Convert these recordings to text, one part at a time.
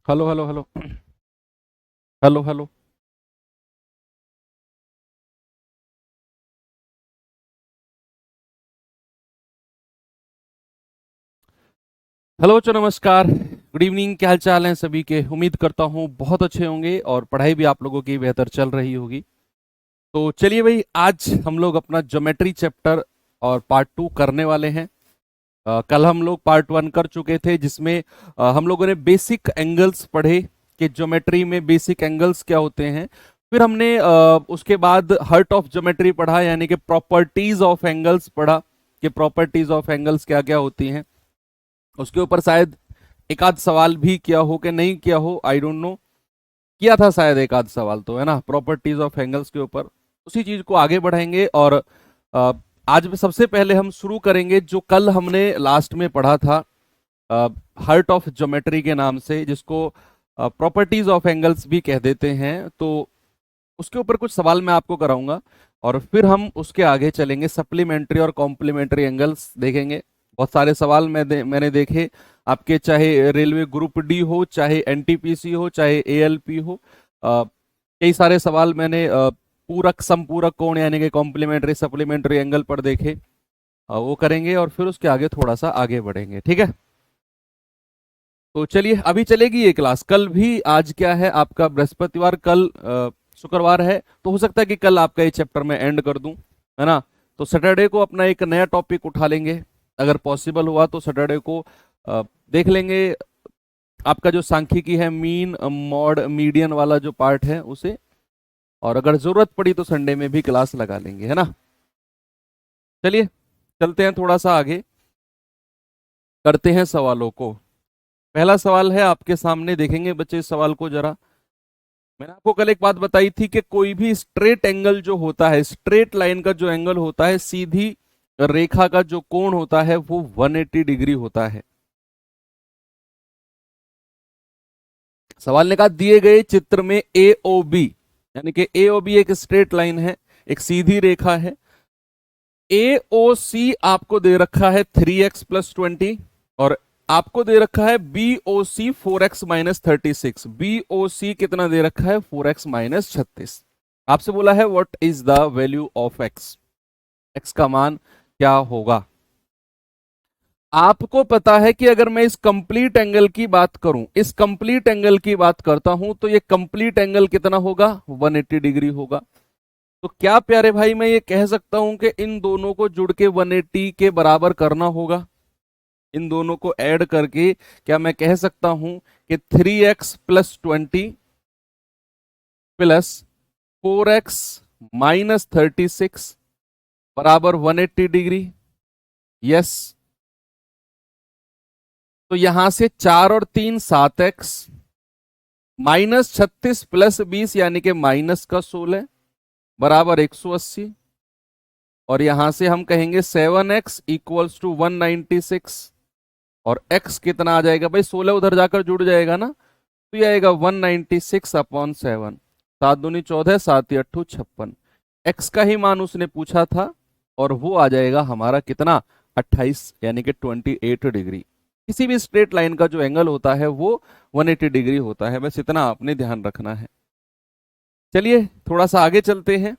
Hello hello hello. Hello hello. Hello बच्चों, नमस्कार, good evening. क्या हाल चाल है सभी के? उम्मीद करता हूँ बहुत अच्छे होंगे और पढ़ाई भी आप लोगों की बेहतर चल रही होगी। तो चलिए भाई, आज हम लोग अपना ज्योमेट्री चैप्टर और पार्ट 2 करने वाले हैं। कल हम लोग पार्ट 1 कर चुके थे, जिसमें हम लोगों ने बेसिक एंगल्स पढ़े कि ज्योमेट्री में बेसिक एंगल्स क्या होते हैं। फिर हमने उसके बाद हर्ट ऑफ ज्योमेट्री पढ़ा, यानी कि प्रॉपर्टीज ऑफ एंगल्स पढ़ा कि प्रॉपर्टीज ऑफ एंगल्स क्या क्या होती हैं। उसके ऊपर शायद एक आध सवाल भी किया हो कि नहीं किया हो, आई डोंट नो। किया था शायद एक आध सवाल, तो है ना, प्रॉपर्टीज ऑफ एंगल्स के ऊपर। उसी चीज को आगे बढ़ाएंगे और अ, आज में सबसे पहले हम शुरू करेंगे जो कल हमने लास्ट में पढ़ा था, हर्ट ऑफ ज्योमेट्री के नाम से, जिसको प्रॉपर्टीज ऑफ एंगल्स भी कह देते हैं। तो उसके ऊपर कुछ सवाल मैं आपको कराऊंगा और फिर हम उसके आगे चलेंगे, सप्लीमेंट्री और कॉम्प्लीमेंट्री एंगल्स देखेंगे। बहुत सारे सवाल मैंने देखे आपके, चाहे रेलवे ग्रुप डी हो, चाहे एनटीपीसी हो, चाहे एएलपी हो। कई सारे सवाल मैंने पूरक समपूरक कोण यानी कि कॉम्प्लीमेंट्री सप्लीमेंट्री एंगल पर देखे। वो करेंगे और फिर उसके आगे थोड़ा सा आगे बढ़ेंगे, ठीक है। तो चलिए, अभी चलेगी ये क्लास। कल भी, आज क्या है आपका बृहस्पतिवार, कल शुक्रवार है, तो हो सकता है कि कल आपका ये चैप्टर मैं एंड कर दूं, है ना। तो सैटरडे को अपना एक नया टॉपिक उठा लेंगे, अगर पॉसिबल हुआ तो सैटरडे को देख लेंगे आपका जो सांख्यिकी है, मीन मॉड मीडियन वाला जो पार्ट है उसे। और अगर जरूरत पड़ी तो संडे में भी क्लास लगा लेंगे, है ना। चलिए, चलते हैं थोड़ा सा आगे, करते हैं सवालों को। पहला सवाल है आपके सामने, देखेंगे बच्चे इस सवाल को जरा। मैंने आपको कल एक बात बताई थी कि कोई भी स्ट्रेट एंगल जो होता है, स्ट्रेट लाइन का जो एंगल होता है, सीधी रेखा का जो कोण होता है, वो 180 डिग्री होता है। सवाल ने कहा दिए गए चित्र में ए ओ बी, यानी कि ए ओ बी एक स्ट्रेट लाइन है, एक सीधी रेखा है। ए ओ सी आपको दे रखा है 3x + 20, और आपको दे रखा है बी ओ सी 4x - 36। बी ओ सी कितना दे रखा है? 4x - 36। आपसे बोला है what is the value of x, x का मान क्या होगा। आपको पता है कि अगर मैं इस कंप्लीट एंगल की बात करूं, इस कंप्लीट एंगल की बात करता हूं, तो ये कंप्लीट एंगल कितना होगा? 180 डिग्री होगा। तो क्या प्यारे भाई, मैं ये कह सकता हूं कि इन दोनों को जुड़ के 180 के बराबर करना होगा? इन दोनों को ऐड करके क्या मैं कह सकता हूं कि 3x + 20 +4x - 36 बराबर 180 डिग्री? यस। तो यहां से 4 और 3 7x, -36 + 20 यानी कि -16 बराबर 180। और यहां से हम कहेंगे 7x = 196। और x कितना आ जाएगा भाई? 16 उधर जाकर जुड़ जाएगा ना, तो ये आएगा 196/7। 7 दूनी 14, 7 × 8 = 56। x का ही मान उसने पूछा था, और वो आ जाएगा हमारा कितना? 28, यानी कि 28 डिग्री। किसी भी स्ट्रेट लाइन का जो एंगल होता है वो 180 डिग्री होता है, बस इतना आपने ध्यान रखना है। चलिए थोड़ा सा आगे चलते हैं,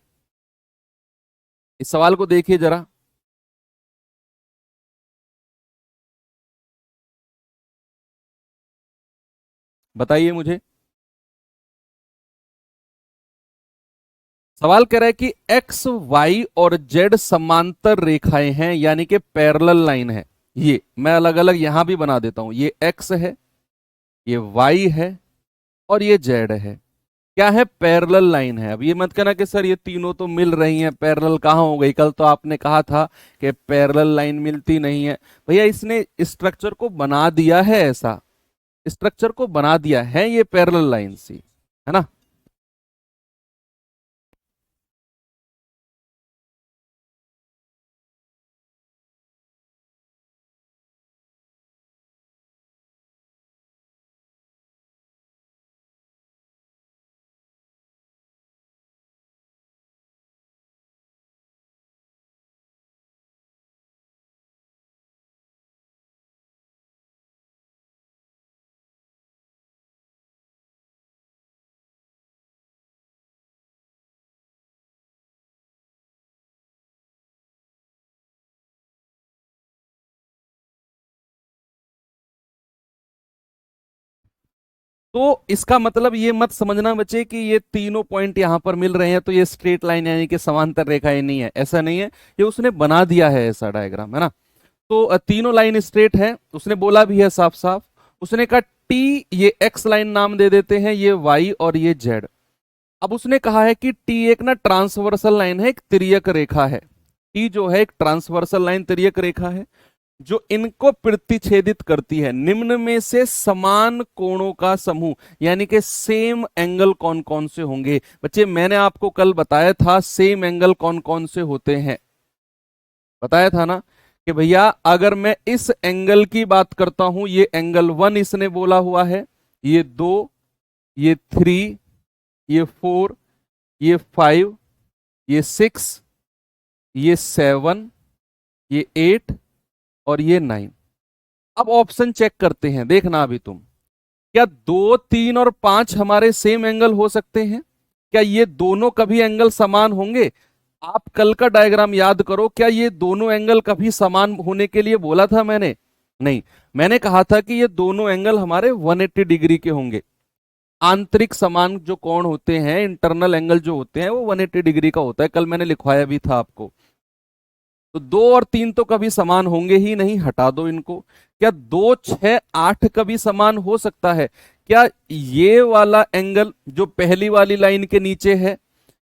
इस सवाल को देखिए जरा। बताइए मुझे। सवाल कह रहा है कि एक्स वाई और जेड समांतर रेखाएं हैं, यानी कि पैरेलल लाइन है। ये मैं अलग अलग यहां भी बना देता हूं, ये एक्स है, ये वाई है, और ये जेड है। क्या है? पैरेलल लाइन है। अब ये मत कहना कि सर ये तीनों तो मिल रही हैं, पैरेलल कहाँ हो गई? कल तो आपने कहा था कि पैरेलल लाइन मिलती नहीं है। भैया इसने स्ट्रक्चर को बना दिया है ऐसा, स्ट्रक्चर को बना दिया है ये पैरेलल लाइन सी, है ना। तो इसका मतलब ये मत समझना बच्चे कि ये तीनों पॉइंट यहां पर मिल रहे हैं तो ये स्ट्रेट लाइन यानी कि समांतर रेखा ही नहीं है, ऐसा नहीं है, ये उसने बना दिया है ऐसा डायग्राम, है ना। तो तीनों लाइन स्ट्रेट है, उसने बोला भी है साफ साफ, उसने कहा टी ये एक्स लाइन नाम दे देते हैं, ये वाई और ये जेड। अब उसने कहा है कि टी एक ना ट्रांसवर्सल लाइन है, एक तिर्यक रेखा है। टी जो है एक ट्रांसवर्सल लाइन तिर्यक रेखा है जो इनको प्रतिच्छेदित करती है। निम्न में से समान कोणों का समूह यानी कि सेम एंगल कौन कौन से होंगे। बच्चे मैंने आपको कल बताया था सेम एंगल कौन कौन से होते हैं, बताया था ना कि भैया अगर मैं इस एंगल की बात करता हूं, ये एंगल 1 इसने बोला हुआ है, ये 2, ये 3, ये 4, ये 5, ये 6, ये 7, ये 8 और ये 9। अब ऑप्शन चेक करते हैं, देखना अभी तुम, क्या 2, 3 और 5 हमारे सेम एंगल हो सकते हैं? क्या ये दोनों कभी एंगल समान होंगे? आप कल का डायग्राम याद करो, क्या ये दोनों एंगल कभी समान होने के लिए बोला था मैंने? नहीं, मैंने कहा था कि ये दोनों एंगल हमारे 180 डिग्री के होंगे। आंतरिक समान जो कोण होते हैं, इंटरनल एंगल जो होते हैं वो 180 डिग्री का होता है, कल मैंने लिखवाया भी था आपको। तो 2 और 3 तो कभी समान होंगे ही नहीं, हटा दो इनको। क्या 2, 6, 8 कभी समान हो सकता है? क्या ये वाला एंगल जो पहली वाली लाइन के नीचे है,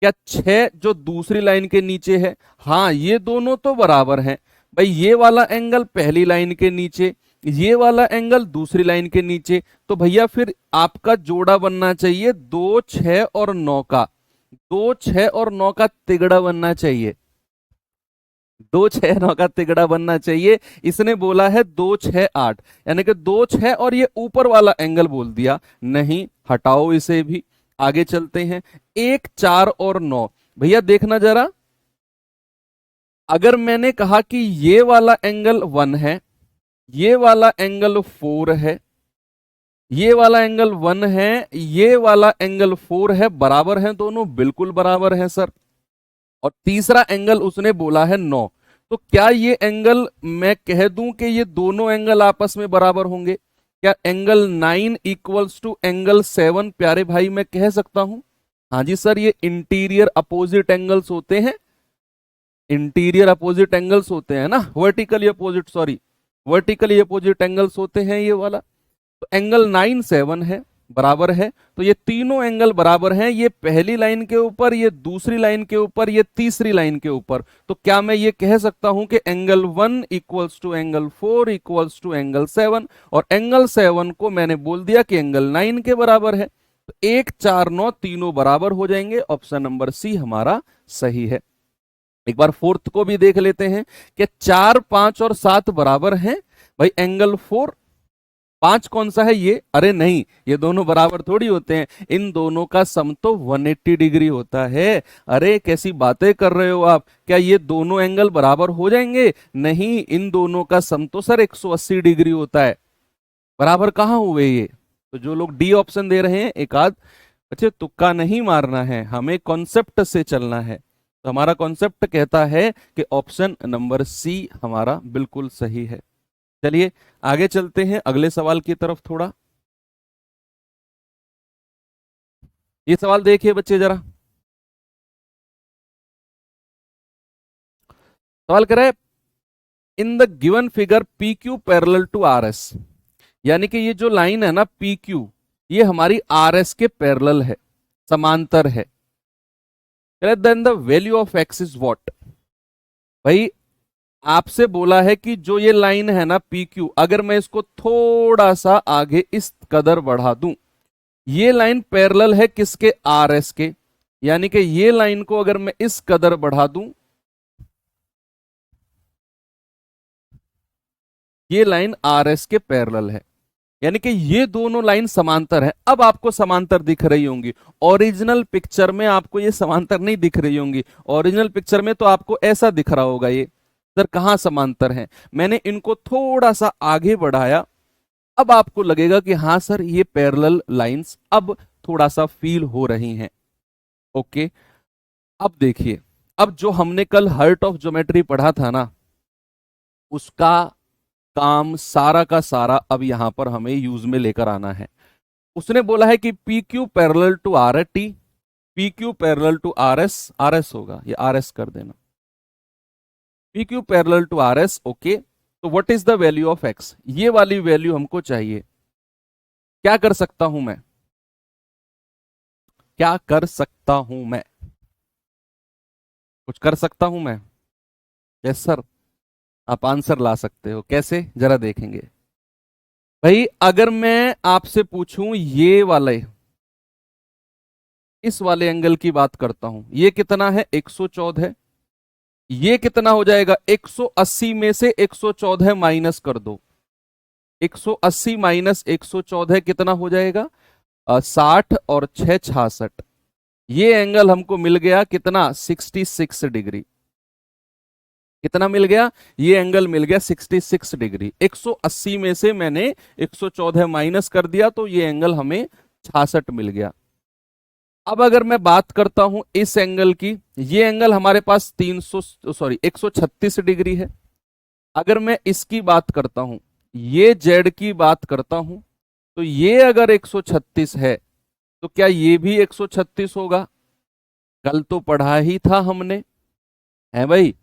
क्या 6 जो दूसरी लाइन के नीचे है, हाँ ये दोनों तो बराबर हैं। भाई ये वाला एंगल पहली लाइन के नीचे, ये वाला एंगल दूसरी लाइन के नीचे, तो भैया फिर आपका जोड़ा बनना चाहिए 2, 6 और 9 का। 2, 6 और 9 का तिगड़ा बनना चाहिए, 2, 6, 9 का तिगड़ा बनना चाहिए। इसने बोला है 2, 6, 8 यानी कि 2, 6 और ये ऊपर वाला एंगल बोल दिया, नहीं हटाओ इसे भी। आगे चलते हैं, 1, 4 और 9। भैया देखना जरा, अगर मैंने कहा कि ये वाला एंगल 1 है, ये वाला एंगल 4 है, ये वाला एंगल 1 है, ये वाला एंगल 4 है, बराबर है दोनों? बिल्कुल बराबर है सर। और तीसरा एंगल उसने बोला है 9, तो क्या ये एंगल मैं कह दूं कि ये दोनों एंगल आपस में बराबर होंगे? क्या एंगल 9 इक्वल्स टू एंगल 7 प्यारे भाई मैं कह सकता हूं? हाँ जी सर, ये इंटीरियर अपोजिट एंगल्स होते हैं, इंटीरियर अपोजिट एंगल्स होते हैं ना, vertically opposite, sorry vertically opposite angles होते हैं ये वाला। तो एंगल 9, 7 है, बराबर है। तो ये तीनों एंगल बराबर हैं, ये पहली लाइन के ऊपर, ये दूसरी लाइन के ऊपर, ये तीसरी लाइन के ऊपर। तो क्या मैं ये कह सकता हूं कि angle 1 equals to angle 4 equals to angle 7, और एंगल 7 को मैंने बोल दिया कि एंगल 9 के बराबर है। तो 1, 4, 9 तीनों बराबर हो जाएंगे, ऑप्शन नंबर सी हमारा सही है। एक बार फोर्थ को भी देख लेते हैं कि 4, 5 और 7 बराबर हैं। भाई एंगल 4, 5 कौन सा है ये? अरे नहीं, ये दोनों बराबर थोड़ी होते हैं, इन दोनों का सम तो 180 डिग्री होता है। अरे कैसी बातें कर रहे हो आप, क्या ये दोनों एंगल बराबर हो जाएंगे? नहीं, इन दोनों का सम तो सर 180 डिग्री होता है। बराबर कहाँ हुए ये? तो जो लोग डी ऑप्शन दे रहे हैं, एक आध अच्छे तुक्का नहीं मारना है, हमें कॉन्सेप्ट से चलना है। तो हमारा कॉन्सेप्ट कहता है कि ऑप्शन नंबर सी हमारा बिल्कुल सही है। चलिए आगे चलते हैं अगले सवाल की तरफ थोड़ा। ये सवाल देखिए बच्चे जरा, सवाल कर रहा है in the given figure P Q parallel to R S, यानी कि ये जो लाइन है ना पी क्यू, ये हमारी आर एस के पैरेलल है, समांतर है। Then the value of X is what? भाई आपसे बोला है कि जो ये लाइन है ना पी क्यू, अगर मैं इसको थोड़ा सा आगे इस कदर बढ़ा दूं, ये लाइन पैरेलल है किसके? आर एस के। यानी कि ये लाइन को अगर मैं इस कदर बढ़ा दूं, ये लाइन आर एस के पैरेलल है, यानी कि ये दोनों लाइन समांतर है। अब आपको समांतर दिख रही होंगी, ओरिजिनल पिक्चर में आपको ये समांतर नहीं दिख रही होंगी। ओरिजिनल पिक्चर में तो आपको ऐसा दिख रहा होगा ये, सर कहां समांतर है? मैंने इनको थोड़ा सा आगे बढ़ाया, अब आपको लगेगा कि हाँ सर ये पैरेलल लाइंस अब थोड़ा सा फील हो रही हैं। ओके, अब देखिए, अब जो हमने कल हर्ट ऑफ ज्योमेट्री पढ़ा था ना, उसका काम सारा का सारा अब यहां पर हमें यूज में लेकर आना है। उसने बोला है कि P Q parallel to R T, P Q parallel to R S, R S होगा, ये आर एस कर देना, P Q parallel to R S. Okay, तो what is the value of X, ये वाली वैल्यू हमको चाहिए। क्या कर सकता हूं मैं, क्या कर सकता हूं मैं, कुछ कर सकता हूं मैं? यस सर, आप आंसर ला सकते हो, कैसे जरा देखेंगे। भाई अगर मैं आपसे पूछूं ये वाले, इस वाले एंगल की बात करता हूं, ये कितना है 114, ये कितना हो जाएगा 180 में से 114 माइनस कर दो, 180 माइनस 114 कितना हो जाएगा 60 और 6 66, ये एंगल हमको मिल गया कितना 66 डिग्री। कितना मिल गया, ये एंगल मिल गया 66 डिग्री। 180 में से मैंने 114 माइनस कर दिया तो ये एंगल हमें 66 मिल गया। अब अगर मैं बात करता हूं इस एंगल की, ये एंगल हमारे पास 136 डिग्री है। अगर मैं इसकी बात करता हूं, ये जेड की बात करता हूं, तो ये अगर 136 है तो क्या ये भी 136 होगा? कल तो पढ़ा ही था हमने, है भाई,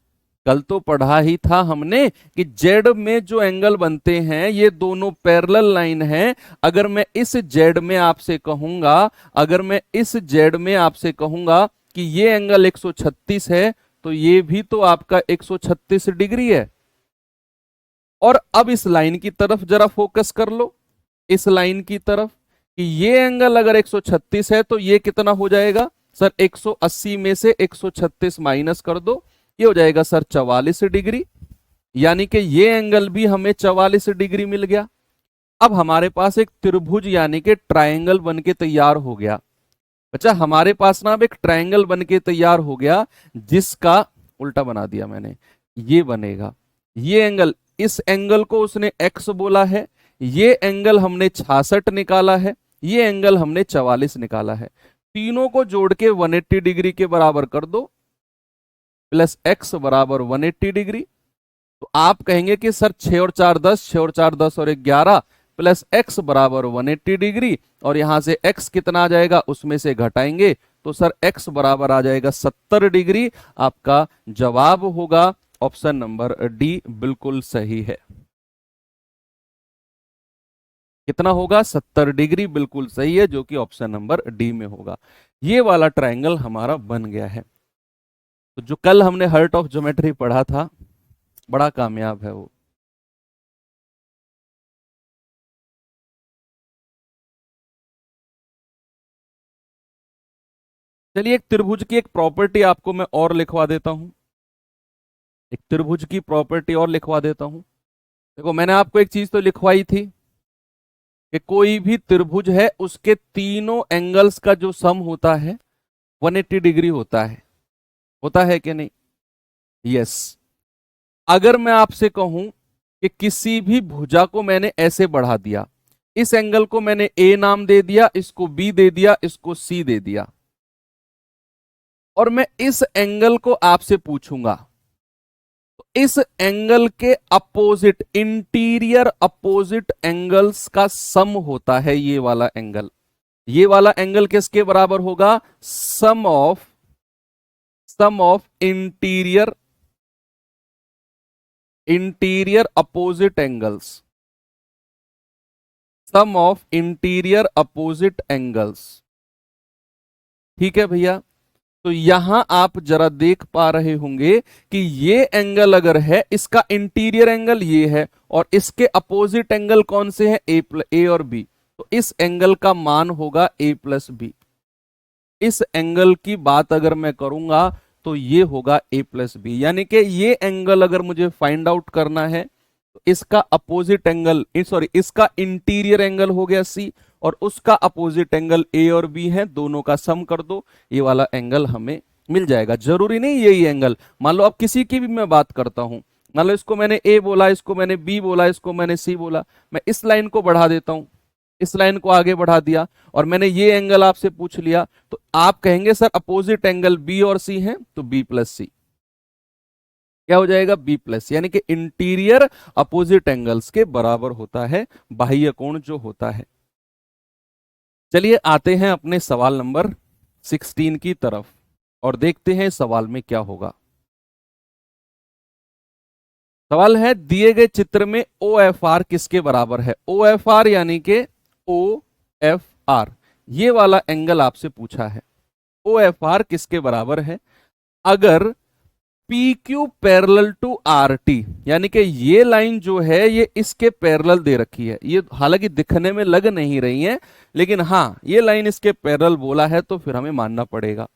कल तो पढ़ा ही था हमने कि जेड में जो एंगल बनते हैं ये दोनों पैरेलल लाइन है। अगर मैं इस जेड में आपसे कहूंगा, अगर मैं इस जेड में आपसे कहूंगा कि ये एंगल 136 है, तो ये भी तो आपका 136 डिग्री है। और अब इस लाइन की तरफ जरा फोकस कर लो, इस लाइन की तरफ, कि ये एंगल अगर 136 है तो ये कितना हो जाएगा सर, 180 में से 136 माइनस कर दो, ये हो जाएगा सर 44 डिग्री, यानी कि ये एंगल भी हमें 44 डिग्री मिल गया। अब हमारे पास एक त्रिभुज यानी कि ट्रायंगल बनके तैयार हो गया। बच्चा हमारे पास ना अब एक ट्रायंगल बनके तैयार हो गया, जिसका उल्टा बना दिया मैंने, ये बनेगा, ये एंगल, इस एंगल को उसने x बोला है, ये एंगल हमने 66 निकाला है, ये एंगल हमने 44 निकाला है। तीनों को जोड़ के 180 डिग्री के बराबर कर दो, प्लस x बराबर 180 डिग्री। तो आप कहेंगे कि सर 6 और 4 10, 6 और 4 10 और 11, प्लस x बराबर 180 डिग्री, और यहां से x कितना आ जाएगा उसमें से घटाएंगे तो सर x बराबर आ जाएगा 70 डिग्री। आपका जवाब होगा ऑप्शन नंबर डी, बिल्कुल सही है। कितना होगा 70 डिग्री, बिल्कुल सही है, जो कि ऑप्शन नंबर डी में होगा। ये वाला ट्रायंगल हमारा बन गया है। तो जो कल हमने हर्ट ऑफ ज्योमेट्री पढ़ा था, बड़ा कामयाब है वो। चलिए एक त्रिभुज की एक प्रॉपर्टी आपको मैं और लिखवा देता हूं, एक त्रिभुज की प्रॉपर्टी और लिखवा देता हूं। देखो मैंने आपको एक चीज तो लिखवाई थी कि कोई भी त्रिभुज है उसके तीनों एंगल्स का जो सम होता है 180 डिग्री होता है कि नहीं? यस। अगर मैं आपसे कहूं कि किसी भी भुजा को मैंने ऐसे बढ़ा दिया, इस एंगल को मैंने ए नाम दे दिया, इसको बी दे दिया, इसको सी दे दिया, और मैं इस एंगल को आपसे पूछूंगा, तो इस एंगल के अपोजिट, इंटीरियर अपोजिट एंगल्स का सम होता है ये वाला एंगल। ये वाला एंगल किसके बराबर होगा? Sum of interior opposite angles, sum of interior opposite angles. ठीक है भैया, तो यहां आप जरा देख पा रहे होंगे कि ये एंगल अगर है, इसका इंटीरियर एंगल ये है और इसके अपोजिट एंगल कौन से हैं? ए और बी। तो इस एंगल का मान होगा ए प्लस बी। इस एंगल की बात अगर मैं करूंगा तो ये होगा ए प्लस बी, यानी कि ये एंगल अगर मुझे फाइंड आउट करना है तो इसका अपोजिट एंगल, सॉरी इसका इंटीरियर एंगल हो गया सी, और उसका अपोजिट एंगल ए और बी है, दोनों का सम कर दो, ये वाला एंगल हमें मिल जाएगा। जरूरी नहीं यही एंगल, मान लो अब किसी की भी मैं बात करता हूं, मान लो इसको मैंने ए बोला, इसको मैंने बी बोला, इसको मैंने सी बोला, मैं इस लाइन को बढ़ा देता हूं, इस लाइन को आगे बढ़ा दिया, और मैंने ये एंगल आपसे पूछ लिया, तो आप कहेंगे सर अपोजिट एंगल बी और सी है, तो बी प्लस सी क्या हो जाएगा? बी प्लस, यानी कि इंटीरियर अपोजिट एंगल्स के बराबर होता है बाह्य कोण जो होता है। चलिए आते हैं अपने सवाल नंबर 16 की तरफ और देखते हैं इस सवाल में क्या होगा। सवाल है, दिए गए चित्र में ओ एफ आर किसके बराबर है। ओ एफ आर यानी कि ओ एफ आर, ये वाला एंगल आपसे पूछा है। ओ एफ आर किसके बराबर है अगर P Q parallel to R T, यानी कि ये लाइन जो है ये इसके पैरेलल दे रखी है। ये हालांकि दिखने में लग नहीं रही है, लेकिन हाँ ये लाइन इसके पैरेलल बोला है तो फिर हमें मानना पड़ेगा।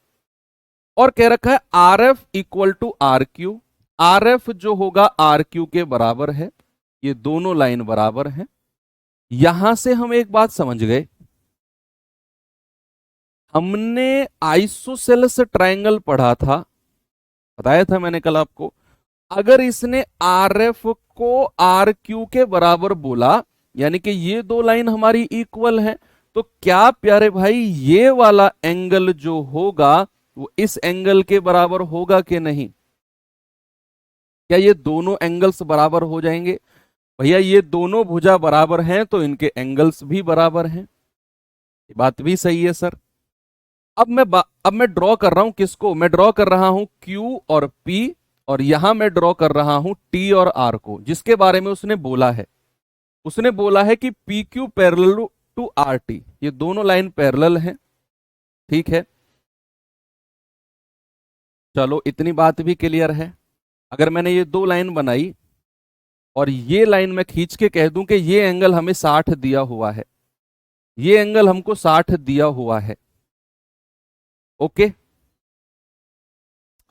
और कह रखा है R F equal to R Q, R F जो होगा आर क्यू के बराबर है। ये दोनों लाइन बराबर हैं। यहां से हम एक बात समझ गए, हमने आइसोसेलेस ट्रायंगल पढ़ा था, बताया था मैंने कल आपको। अगर इसने आर एफ को आर क्यू के बराबर बोला, यानी कि ये दो लाइन हमारी इक्वल है, तो क्या प्यारे भाई ये वाला एंगल जो होगा वो इस एंगल के बराबर होगा कि नहीं। क्या ये दोनों एंगल्स बराबर हो जाएंगे। भैया ये दोनों भुजा बराबर हैं तो इनके एंगल्स भी बराबर हैं। ये बात भी सही है सर। अब मैं ड्रॉ कर रहा हूं किसको, मैं ड्रॉ कर रहा हूं क्यू और पी, और यहां मैं ड्रॉ कर रहा हूं टी और आर को, जिसके बारे में उसने बोला है। उसने बोला है कि P Q parallel to R T, ये दोनों लाइन पैरेलल हैं। ठीक है, चलो इतनी बात भी क्लियर है। अगर मैंने ये दो लाइन बनाई और ये लाइन मैं खींच के कह दूं कि ये एंगल हमें 60 दिया हुआ है, ये एंगल हमको 60 दिया हुआ है, ओके।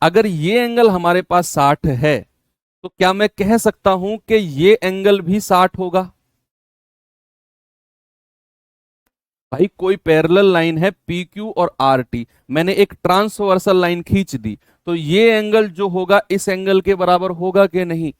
अगर ये एंगल हमारे पास 60 है तो क्या मैं कह सकता हूं कि ये एंगल भी 60 होगा। भाई कोई पैरेलल लाइन है पी क्यू और आर टी, मैंने एक ट्रांसवर्सल लाइन खींच दी, तो ये एंगल जो होगा इस एंगल के बराबर होगा कि नहीं।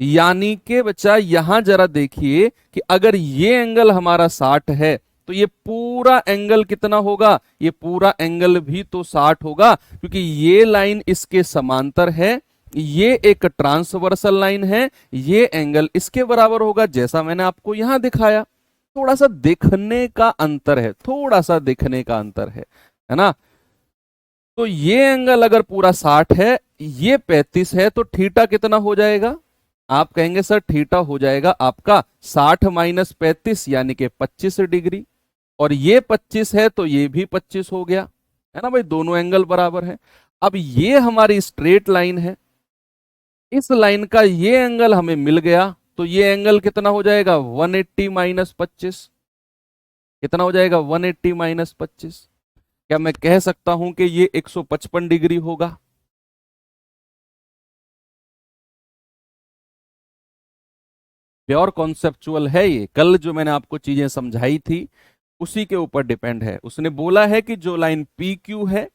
यानी कि बच्चा यहां जरा देखिए कि अगर ये एंगल हमारा 60 है तो ये पूरा एंगल कितना होगा, ये पूरा एंगल भी तो 60 होगा, क्योंकि ये लाइन इसके समांतर है, ये एक ट्रांसवर्सल लाइन है, ये एंगल इसके बराबर होगा जैसा मैंने आपको यहां दिखाया। थोड़ा सा देखने का अंतर है, थोड़ा सा देखने का अंतर है ना। तो ये एंगल अगर पूरा 60 है, ये 35 है, तो थीटा कितना हो जाएगा। आप कहेंगे सर थीटा हो जाएगा आपका 60 माइनस 35 यानी कि 25 डिग्री, और ये 25 है तो ये भी 25 हो गया, है ना भाई, दोनों एंगल बराबर है। अब ये हमारी स्ट्रेट लाइन है, इस लाइन का ये एंगल हमें मिल गया, तो ये एंगल कितना हो जाएगा 180 माइनस 25, कितना हो जाएगा 180 माइनस 25। क्या मैं कह सकता हूं कि ये 155 डिग्री होगा। प्योर कॉन्सेप्चुअल है ये, कल जो मैंने आपको चीजें समझाई थी उसी के ऊपर डिपेंड है। उसने बोला है कि जो लाइन पी क्यू है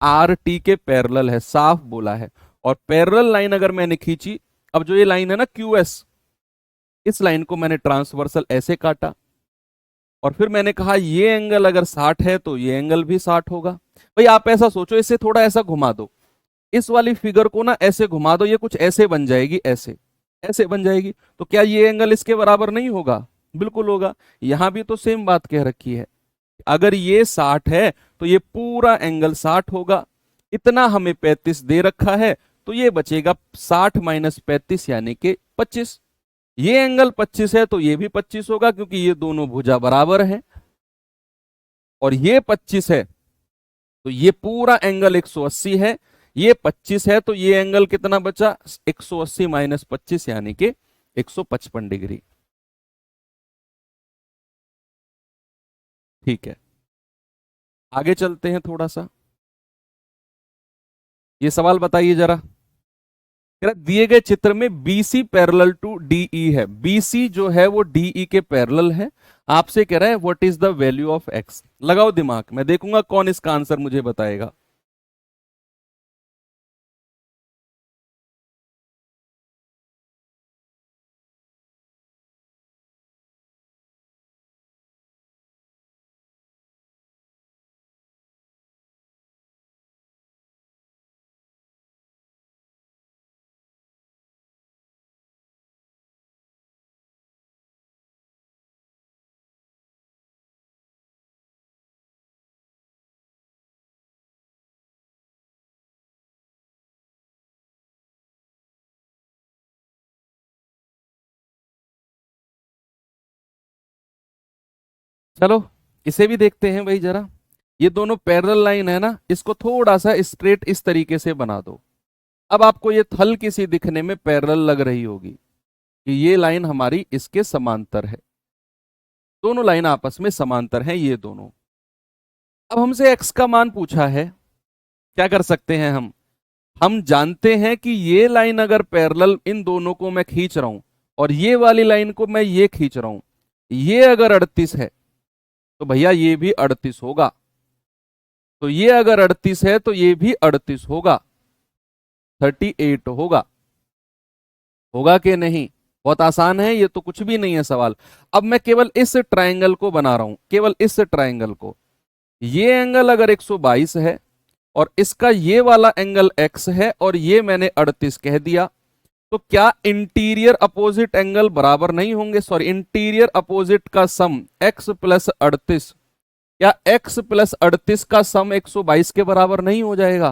आर टी के पैरेलल है, साफ बोला है। और पैरेलल लाइन अगर मैंने खींची, अब जो ये लाइन है ना क्यू एस, इस लाइन को मैंने ट्रांसवर्सल ऐसे काटा, और फिर मैंने कहा ये एंगल अगर 60 है तो ये एंगल भी 60 होगा। भाई आप ऐसा सोचो, इसे थोड़ा ऐसा घुमा दो, इस वाली फिगर को ना ऐसे घुमा दो, ये कुछ ऐसे बन जाएगी, ऐसे ऐसे बन जाएगी, तो क्या ये एंगल इसके बराबर नहीं होगा। बिल्कुल होगा। यहां भी तो सेम बात कह रखी है, अगर ये 60 है तो ये पूरा एंगल 60 होगा। इतना हमें 35 दे रखा है, तो ये बचेगा 60 माइनस 35 यानी कि 25। ये एंगल 25 है तो ये भी 25 होगा, क्योंकि ये दोनों भुजा बराबर है। और ये 25 है तो ये पूरा एंगल 180 है, ये 25 है तो ये एंगल कितना बचा 180 माइनस 25 यानी कि 155 डिग्री। ठीक है, आगे चलते हैं थोड़ा सा। ये सवाल बताइए जरा, दिए गए चित्र में BC पैरेलल टू DE है, BC जो है वो DE के पैरेलल है। आपसे कह रहा है what is the value of x। लगाओ दिमाग, मैं देखूंगा कौन इसका आंसर मुझे बताएगा। चलो इसे भी देखते हैं भाई जरा। ये दोनों पैरेलल लाइन है ना, इसको थोड़ा सा स्ट्रेट इस तरीके से बना दो। अब आपको ये हल्की सी दिखने में पैरेलल लग रही होगी कि ये लाइन हमारी इसके समांतर है। दोनों लाइन आपस में समांतर हैं ये दोनों। अब हमसे x का मान पूछा है, क्या कर सकते हैं हम जानते हैं कि ये लाइन अगर पैरेलल इन दोनों को मैं खींच रहा हूं और ये वाली लाइन को मैं ये खींच रहा हूं, ये अगर 38 है तो भैया ये भी 38 होगा, तो ये अगर 38 है तो ये भी 38 होगा, 38 होगा। होगा कि नहीं? बहुत आसान है, ये तो कुछ भी नहीं है सवाल। अब मैं केवल इस ट्रायंगल को बना रहा हूं, केवल इस ट्रायंगल को। ये एंगल अगर 122 है और इसका ये वाला एंगल x है और ये मैंने 38 कह दिया, तो क्या इंटीरियर अपोजिट एंगल बराबर नहीं होंगे? सॉरी, इंटीरियर अपोजिट का सम x प्लस 38, क्या x प्लस 38 का सम 122 के बराबर नहीं हो जाएगा?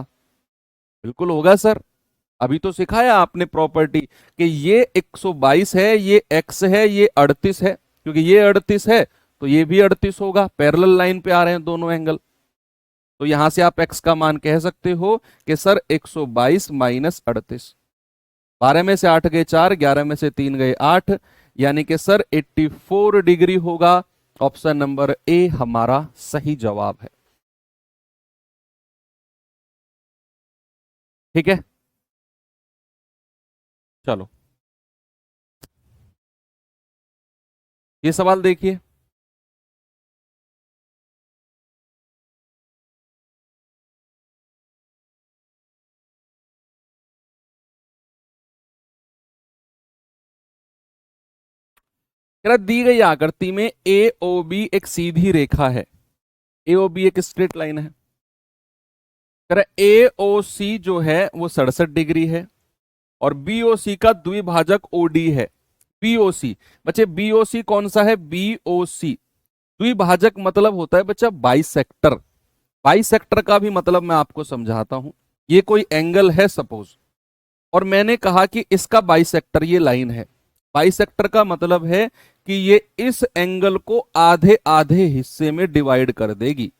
बिल्कुल होगा सर। अभी तो सिखाया आपने प्रॉपर्टी कि ये 122 है, ये x है, ये 38 है, क्योंकि ये 38 है तो ये भी 38 होगा। पैरेलल लाइन पे आ रहे हैं दोनों एंगल, तो यहां से आप x का मान कह सकते हो कि सर 122 माइनस 38। 12 में से 8 गए 4, 11 में से 3 गए 8, यानी कि सर 84 डिग्री होगा। ऑप्शन नंबर ए हमारा सही जवाब है। ठीक है, चलो ये सवाल देखिए। दी गई आकृति में ए ओ बी एक सीधी रेखा है, ए ओ बी एक स्ट्रेट लाइन है। ए ओ सी जो है वो 67 डिग्री है और बी ओ सी का द्विभाजक ओ डी है। बी ओ सी, बच्चे बी ओ सी कौन सा है? बी ओ सी द्विभाजक मतलब होता है बच्चा बाइसेक्टर। बाइसेक्टर का भी मतलब मैं आपको समझाता हूं। ये कोई एंगल है सपोज, और मैंने कहा कि इसका बाइसेक्टर ये लाइन है। बाइसेक्टर का मतलब है कि ये इस एंगल को आधे आधे हिस्से में डिवाइड कर देगी।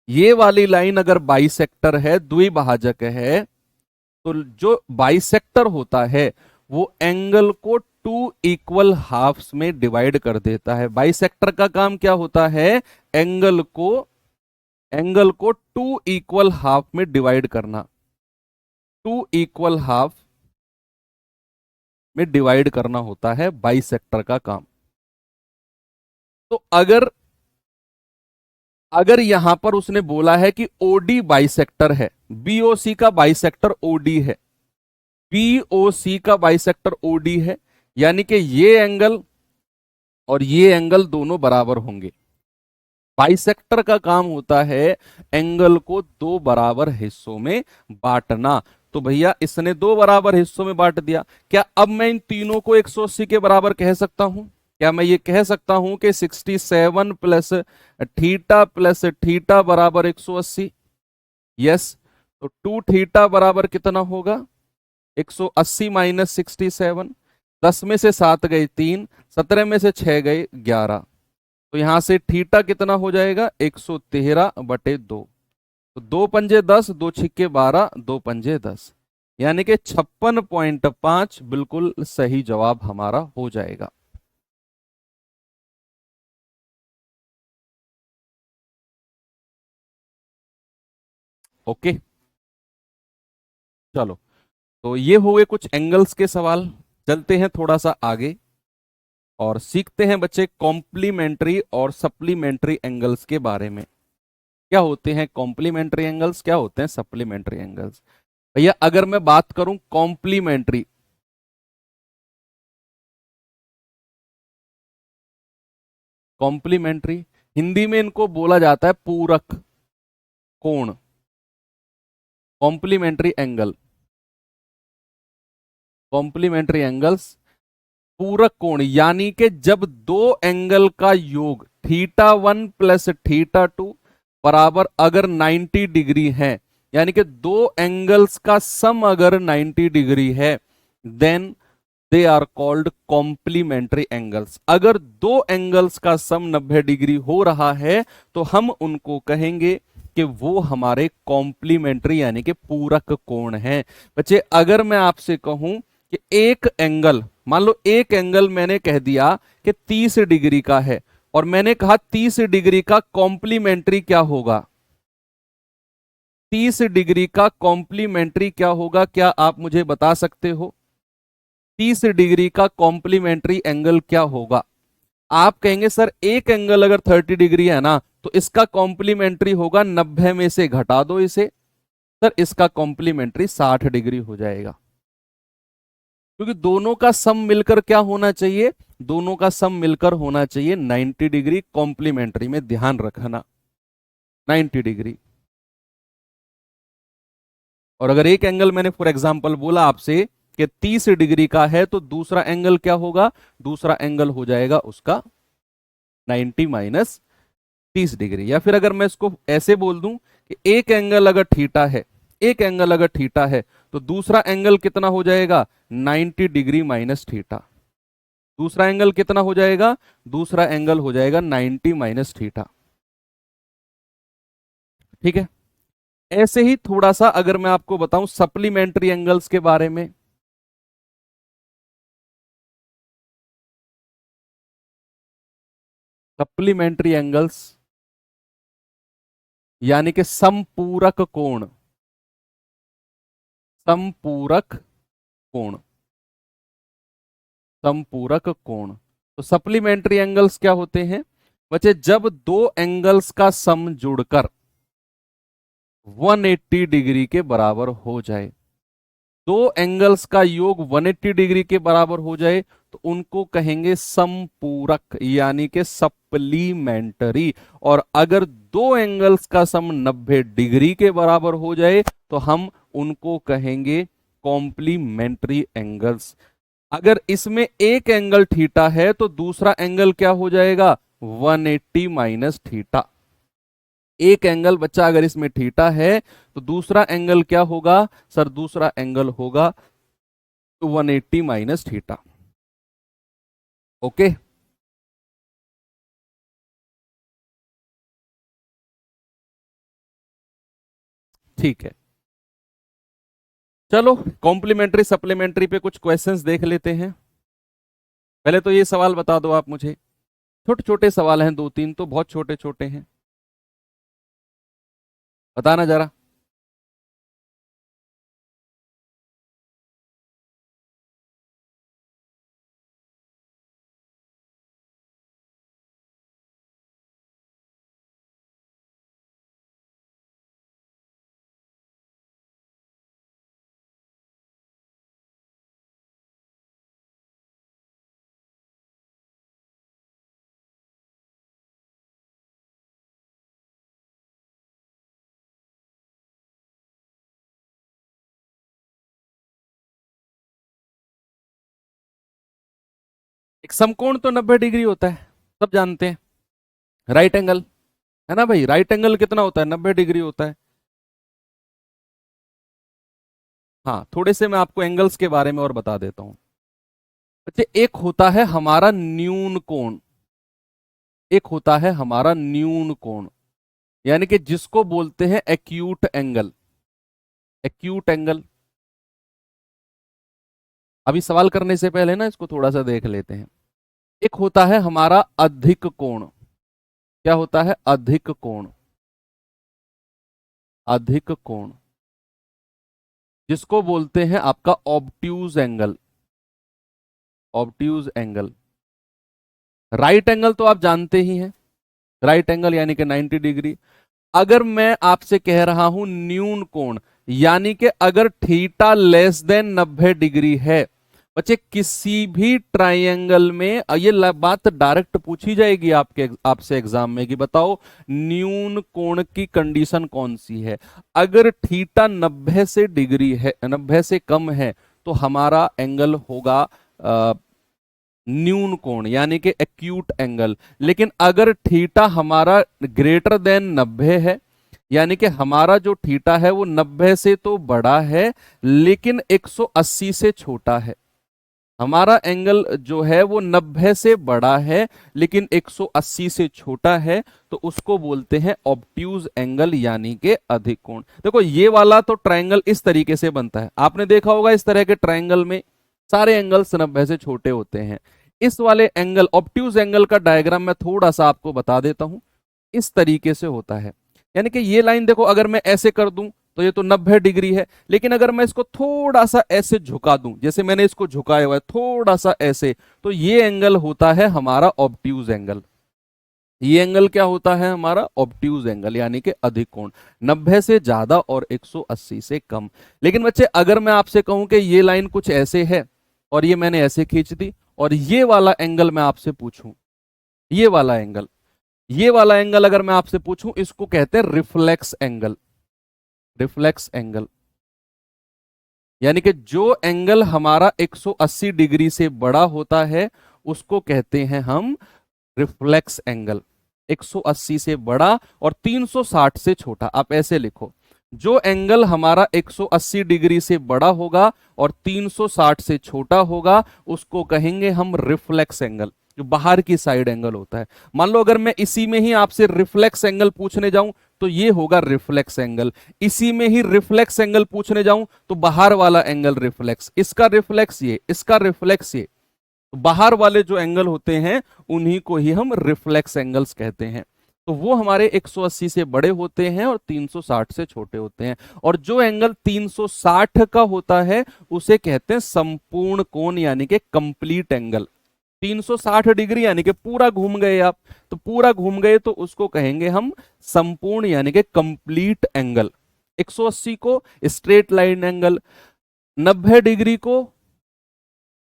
ये वाली लाइन अगर बाइसेक्टर है, द्विभाजक है, तो जो बाइसेक्टर होता है वो एंगल को टू इक्वल हाफ्स में डिवाइड कर देता है। बाइसेक्टर का काम क्या होता है? एंगल को टू इक्वल हाफ में डिवाइड करना। टू इक्वल हाफ में डिवाइड करना होता है बाइसेक्टर का काम। तो अगर अगर यहां पर उसने बोला है कि ओडी बाइसेक्टर है, बीओसी का बाइसेक्टर ओडी है, बीओसी का बाइसेक्टर ओडी है, यानी कि ये एंगल और ये एंगल दोनों बराबर होंगे। बाइसेक्टर का काम होता है एंगल को दो बराबर हिस्सों में बांटना। तो भैया इसने दो बराबर हिस्सों में बांट दिया। क्या अब मैं इन तीनों को 180 के बराबर कह सकता हूं? क्या मैं ये कह सकता हूं कि 67 प्लस थीटा बराबर 180? यस। तो 2 थीटा बराबर कितना होगा? 180 माइनस 67। 10 में से 7 गए 3, 17 में से 6 गए 11, तो यहां से थीटा कितना हो जाएगा? 113/2। तो 2 पंजे 10, 2 छिक्के 12, 2 पंजे 10, यानी कि 56.5 बिल्कुल सही जवाब हमारा हो जाएगा। ओके, चलो तो ये हुए कुछ एंगल्स के सवाल। चलते हैं थोड़ा सा आगे और सीखते हैं बच्चे कॉम्प्लीमेंट्री और सप्लीमेंट्री एंगल्स के बारे में। क्या होते हैं कॉम्प्लीमेंट्री एंगल्स, क्या होते हैं सप्लीमेंट्री एंगल्स? भैया अगर मैं बात करूं कॉम्प्लीमेंट्री, कॉम्प्लीमेंट्री हिंदी में इनको बोला जाता है पूरक कोण, कॉम्प्लीमेंट्री एंगल। कॉम्प्लीमेंट्री एंगल्स पूरक कोण, यानी कि जब दो एंगल का योग theta one plus theta two बराबर अगर 90 डिग्री है, यानी कि दो एंगल्स का सम अगर 90 डिग्री है, then they are called complementary angles. अगर दो एंगल्स का सम 90 डिग्री हो रहा है तो हम उनको कहेंगे कि वो हमारे कॉम्प्लीमेंट्री यानी कि पूरक कोण हैं। बच्चे अगर मैं आपसे कहूं कि एक एंगल, मान लो एक एंगल मैंने कह दिया कि 30 डिग्री का है और मैंने कहा 30 डिग्री का कॉम्प्लीमेंट्री क्या होगा, 30 डिग्री का कॉम्प्लीमेंट्री क्या होगा, क्या आप मुझे बता सकते हो? 30 डिग्री का कॉम्प्लीमेंट्री एंगल क्या होगा? आप कहेंगे सर एक एंगल अगर 30 डिग्री है ना तो इसका कॉम्प्लीमेंट्री होगा 90 में से घटा दो इसे, सर इसका कॉम्प्लीमेंट्री 60 डिग्री हो जाएगा। क्योंकि दोनों का सम मिलकर क्या होना चाहिए, दोनों का सम मिलकर होना चाहिए 90 डिग्री कॉम्प्लीमेंट्री में, ध्यान रखना 90 डिग्री। और अगर एक एंगल मैंने फॉर एग्जांपल बोला आपसे कि 30 डिग्री का है तो दूसरा एंगल क्या होगा, दूसरा एंगल हो जाएगा उसका 90 माइनस 30 डिग्री। या फिर अगर मैं इसको ऐसे बोल दूं कि एक एंगल अगर थीटा है, एक एंगल अगर थीटा है तो दूसरा एंगल कितना हो जाएगा, 90 डिग्री माइनस थीटा। दूसरा एंगल कितना हो जाएगा, दूसरा एंगल हो जाएगा 90 माइनस थीटा। ठीक है। ऐसे ही थोड़ा सा अगर मैं आपको बताऊं सप्लीमेंट्री एंगल्स के बारे में, सप्लीमेंट्री एंगल्स यानी कि समपूरक कोण, समपूरक कोण, समपूरक कोण। तो सप्लीमेंट्री एंगल्स क्या होते हैं बच्चे, जब दो एंगल्स का सम जुड़कर 180 डिग्री के बराबर हो जाए, दो एंगल्स का योग 180 डिग्री के बराबर हो जाए तो उनको कहेंगे समपूरक यानी कि सप्लीमेंट्री। और अगर दो एंगल्स का सम 90 डिग्री के बराबर हो जाए तो हम उनको कहेंगे कॉम्प्लीमेंट्री एंगल्स। अगर इसमें एक एंगल थीटा है तो दूसरा एंगल क्या हो जाएगा, 180 माइनस थीटा। एक एंगल बच्चा अगर इसमें थीटा है तो दूसरा एंगल क्या होगा, सर दूसरा एंगल होगा 180 माइनस थीटा। ओके, ठीक है। चलो कॉम्प्लीमेंट्री सप्लीमेंट्री पे कुछ क्वेश्चंस देख लेते हैं। पहले तो ये सवाल बता दो आप मुझे, छोटे छोटे सवाल हैं, दो तीन तो बहुत छोटे छोटे हैं, बताना जरा। एक समकोण तो 90 डिग्री होता है, सब जानते हैं। राइट एंगल है ना भाई, राइट एंगल कितना होता है, 90 डिग्री होता है। हाँ, थोड़े से मैं आपको एंगल्स के बारे में और बता देता हूं बच्चे। एक होता है हमारा न्यून कोण, एक होता है हमारा न्यून कोण यानी कि जिसको बोलते हैं एक्यूट एंगल, एक्यूट एंगल। अभी सवाल करने से पहले ना इसको थोड़ा सा देख लेते हैं। एक होता है हमारा अधिक कोण, क्या होता है, अधिक कोण, अधिक कोण जिसको बोलते हैं आपका obtuse angle, obtuse angle. Right angle तो आप जानते ही हैं, राइट एंगल यानी कि 90 डिग्री। अगर मैं आपसे कह रहा हूं न्यून कोण यानी कि अगर थीटा लेस देन 90 डिग्री है बच्चे, किसी भी ट्राइंगल में ये बात डायरेक्ट पूछी जाएगी आपके आपसे एग्जाम में कि बताओ न्यून कोण की कंडीशन कौन सी है। अगर थीटा 90 से डिग्री है, 90 से कम है तो हमारा एंगल होगा न्यून कोण यानी कि एक्यूट एंगल। लेकिन अगर थीटा हमारा ग्रेटर देन 90 है यानी कि हमारा जो थीटा है वो 90 से तो बड़ा है लेकिन 180 से छोटा है, हमारा एंगल जो है वो 90 से बड़ा है लेकिन 180 से छोटा है, तो उसको बोलते हैं ऑब्ट्यूज एंगल यानी कि अधिक कोण। देखो ये वाला तो ट्रायंगल इस तरीके से बनता है, आपने देखा होगा इस तरह के ट्रायंगल में सारे एंगल्स 90 से छोटे होते हैं। इस वाले एंगल ऑब्ट्यूज एंगल का डायग्राम मैं थोड़ा सा आपको बता देता हूं, इस तरीके से होता है। यानी कि ये लाइन देखो, अगर मैं ऐसे कर दूं तो ये तो 90 डिग्री है, लेकिन अगर मैं इसको थोड़ा सा ऐसे झुका दूं, जैसे मैंने इसको झुकाया हुआ है थोड़ा सा ऐसे, तो ये एंगल होता है हमारा ऑब्ट्यूज एंगल। ये एंगल क्या होता है हमारा ऑब्ट्यूज एंगल यानी कि अधिक कोण, 90 से ज्यादा और 180 से कम। लेकिन बच्चे अगर मैं आपसे कहूं कि ये लाइन कुछ ऐसे है और ये मैंने ऐसे खींच दी, और ये वाला एंगल मैं आपसे पूछूं, ये वाला एंगल, ये वाला एंगल अगर मैं आपसे पूछूं, इसको कहते हैं रिफ्लेक्स एंगल। रिफ्लेक्स एंगल यानी कि जो एंगल हमारा 180 डिग्री से बड़ा होता है उसको कहते हैं हम रिफ्लेक्स एंगल। 180 से बड़ा और 360 से छोटा, आप ऐसे लिखो, जो एंगल हमारा 180 डिग्री से बड़ा होगा और 360 से छोटा होगा उसको कहेंगे हम रिफ्लेक्स एंगल, जो बाहर की साइड एंगल होता है। मान लो अगर मैं इसी में ही आपसे रिफ्लेक्स एंगल पूछने जाऊं तो ये होगा रिफ्लेक्स एंगल, इसी में ही रिफ्लेक्स एंगल पूछने जाऊं तो बाहर वाला एंगल रिफ्लेक्स, इसका रिफ्लेक्स ये, इसका रिफ्लेक्स ये, तो बाहर वाले जो एंगल होते हैं उन्हीं को ही हम रिफ्लेक्स एंगल्स कहते हैं। तो वो हमारे 180 से बड़े होते हैं और 360 से छोटे होते हैं। और जो एंगल 360 का होता है उसे कहते हैं संपूर्ण कोण यानी कि कंप्लीट एंगल। 360 डिग्री यानी कि पूरा घूम गए आप, तो पूरा घूम गए तो उसको कहेंगे हम संपूर्ण यानी कि कंप्लीट एंगल। 180 को स्ट्रेट लाइन एंगल, 90 डिग्री को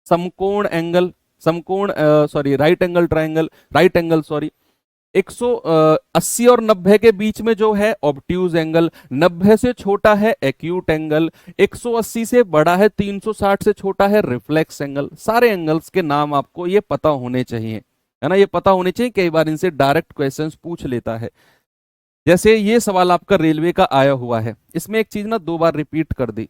समकोण एंगल, समकोण sorry right angle triangle, right angle sorry. 180 और 90 के बीच में जो है ऑब्ट्यूज एंगल, 90 से छोटा है एक्यूट एंगल, 180 से बड़ा है, 360 से छोटा है रिफ्लेक्स एंगल। सारे एंगल्स के नाम आपको ये पता होने चाहिए, है ना, ये पता होने चाहिए। कई बार इनसे डायरेक्ट क्वेश्चंस पूछ लेता है, जैसे ये सवाल आपका रेलवे का आया हुआ है, इसमें एक चीज ना 2 बार रिपीट कर दी।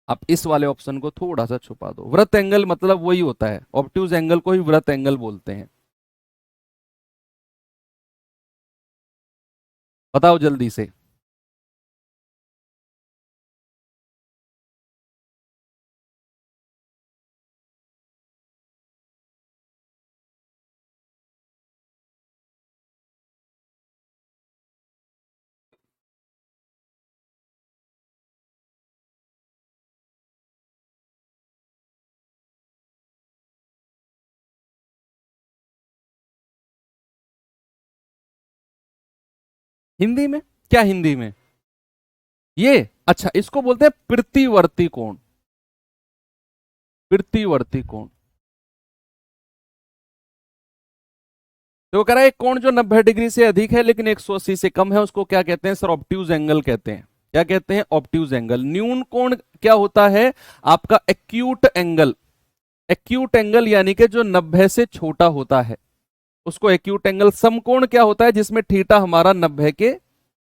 आप इस वाले ऑप्शन को थोड़ा सा छुपा दो, वृत्त एंगल मतलब वही होता है, ऑब्ट्यूज एंगल को ही वृत्त एंगल बोलते हैं। बताओ जल्दी से। हिंदी में? क्या हिंदी में? ये अच्छा, इसको बोलते हैं प्रतिवर्ती कोण। प्रतिवर्ती कोण, तो वो कह रहा है एक कोण जो 90 डिग्री से अधिक है लेकिन 180 से कम है उसको क्या कहते हैं सर? ऑब्ट्यूज एंगल कहते हैं। क्या कहते हैं? Obtuse angle. न्यून कोण क्या होता है? आपका एक्यूट एंगल। एक्यूट एंगल यानी कि जो 90 से छोटा होता है उसको एक्यूट एंगल। समकोण क्या होता है? जिसमें थीटा हमारा 90 के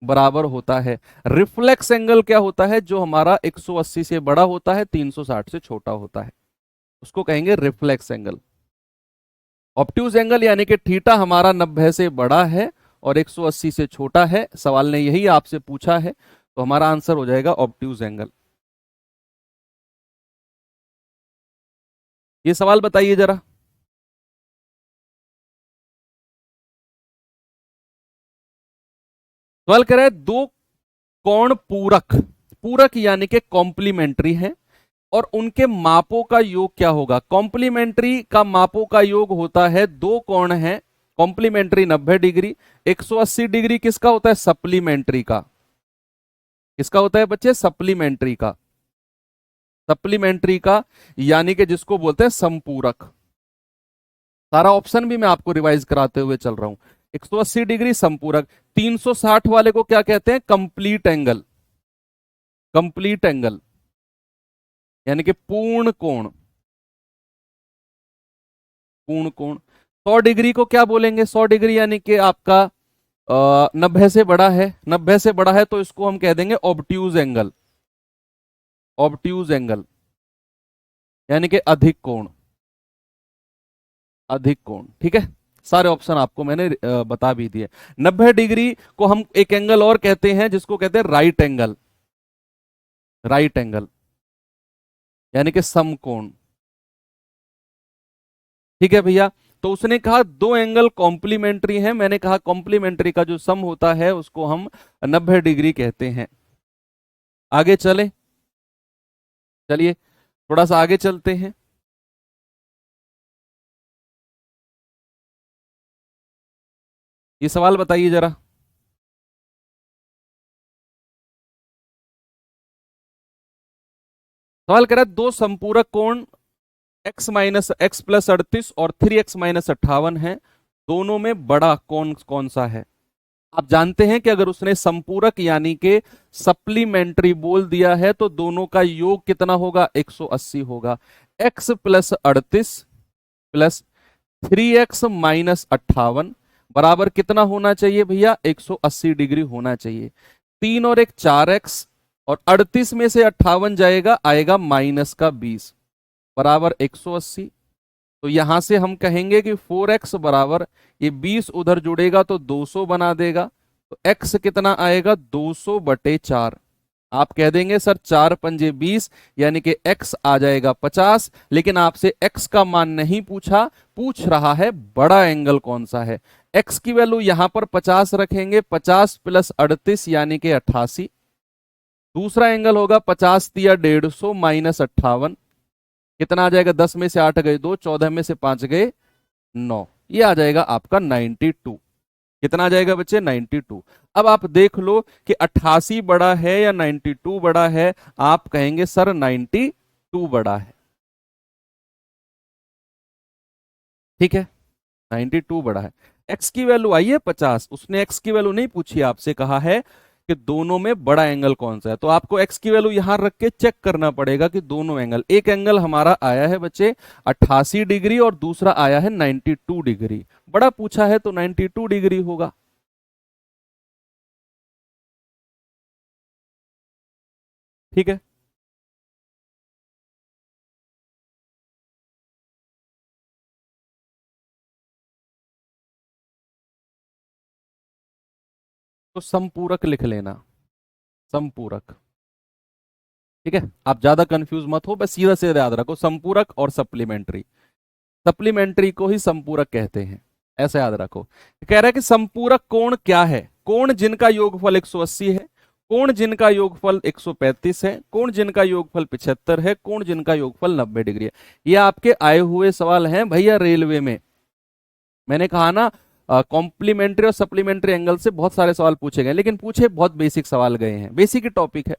बराबर होता है। रिफ्लेक्स एंगल क्या होता है? जो हमारा 180 से बड़ा होता है, 360 से छोटा होता है, उसको कहेंगे रिफ्लेक्स एंगल। ऑब्ट्यूज एंगल यानी कि थीटा हमारा 90 से बड़ा है और 180 से छोटा है, सवाल ने यही आपसे पूछा है, तो हमारा आंसर हो जाएगा ऑब्ट्यूज एंगल। ये सवाल बताइए जरा। सवाल कह रहा है दो कोण पूरक, पूरक यानी कि कॉम्प्लीमेंट्री है, और उनके मापों का योग क्या होगा? कॉम्प्लीमेंट्री का मापों का योग होता है, दो कोण है कॉम्प्लीमेंट्री 90 डिग्री, 180 डिग्री किसका होता है? सप्लीमेंट्री का। किसका होता है बच्चे? सप्लीमेंट्री का। सप्लीमेंट्री का यानी कि जिसको बोलते हैं संपूरक। सारा ऑप्शन भी मैं आपको रिवाइज कराते हुए चल रहा हूं। 180 डिग्री संपूरक, 360 वाले को क्या कहते हैं? Complete angle. कंप्लीट एंगल यानी कि पूर्ण कोण। पूर्ण कोण। 100 डिग्री को क्या बोलेंगे? 100 डिग्री यानी कि आपका 90 से बड़ा है, 90 से बड़ा है तो इसको हम कह देंगे ऑब्ट्यूज एंगल। Obtuse angle. यानी कि अधिक कोण, अधिक कोण, ठीक है। सारे ऑप्शन आपको मैंने बता भी दिए। 90 डिग्री को हम एक एंगल और कहते हैं जिसको कहते हैं राइट एंगल, राइट एंगल यानी कि समकोण, ठीक है भैया। तो उसने कहा दो एंगल कॉम्प्लीमेंट्री हैं, मैंने कहा कॉम्प्लीमेंट्री का जो सम होता है उसको हम 90 डिग्री कहते हैं। आगे चले, चलिए थोड़ा सा आगे चलते हैं। ये सवाल बताइए जरा। सवाल कह रहा है दो संपूरक कोण x माइनस एक्स प्लस 38 और 3x-58 है, दोनों में बड़ा कौन कौन सा है। आप जानते हैं कि अगर उसने संपूरक यानी कि सप्लीमेंट्री बोल दिया है तो दोनों का योग कितना होगा, 180 होगा। x प्लस 38 प्लस 3x-58 बराबर कितना होना चाहिए भैया, 180 डिग्री होना चाहिए। 3 और 1 4x, और 38 में से 58 जाएगा, आएगा माइनस का 20 बराबर 180। तो यहां से हम कहेंगे कि 4x बराबर, ये 20 उधर जुड़ेगा तो 200 बना देगा, तो x कितना आएगा, 200/4। आप कह देंगे सर 4 पंजे 20 यानी कि x आ जाएगा 50, लेकिन आपसे x का मान नहीं पूछा, पूछ रहा है बड़ा एंगल कौन सा है। x की वैल्यू यहां पर 50 रखेंगे, 50 प्लस 38 यानी कि 88। दूसरा एंगल होगा 50 दिया 150 माइनस 58, कितना आ जाएगा, 10 में से 8 गए 2, 14 में से 5 गए 9, ये आ जाएगा आपका 92। कितना आ जाएगा बच्चे, 92। अब आप देख लो कि 88 बड़ा है या 92 बड़ा है। आप कहेंगे सर 92 बड़ा है, ठीक है, 92 बड़ा है। एक्स की वैल्यू आई है 50, उसने एक्स की वैल्यू नहीं पूछी, आपसे कहा है कि दोनों में बड़ा एंगल कौन सा है। तो आपको एक्स की वैल्यू यहां रख के चेक करना पड़ेगा कि दोनों एंगल, एक एंगल हमारा आया है बच्चे 88 डिग्री और दूसरा आया है 92 डिग्री। बड़ा पूछा है तो 92 डिग्री होगा, ठीक है। तो संपूरक लिख लेना, संपूरक, ठीक है। आप ज्यादा कंफ्यूज मत हो, बस सीधा सीधा याद रखो संपूरक और सप्लीमेंट्री, सप्लीमेंट्री को ही संपूरक कहते हैं, ऐसा याद रखो। कह रहा है कि संपूरक कोण क्या है, कोण जिनका योगफल 180 है, कोण जिनका योगफल 135 है, कोण जिनका योगफल 75 है, कोण जिनका योगफल 90 डिग्री है। ये आपके आए हुए सवाल हैं भैया रेलवे में। मैंने कहा ना कॉम्प्लीमेंट्री और सप्लीमेंट्री एंगल से बहुत सारे सवाल पूछे गए, लेकिन पूछे बहुत बेसिक सवाल गए हैं, बेसिक ही टॉपिक है।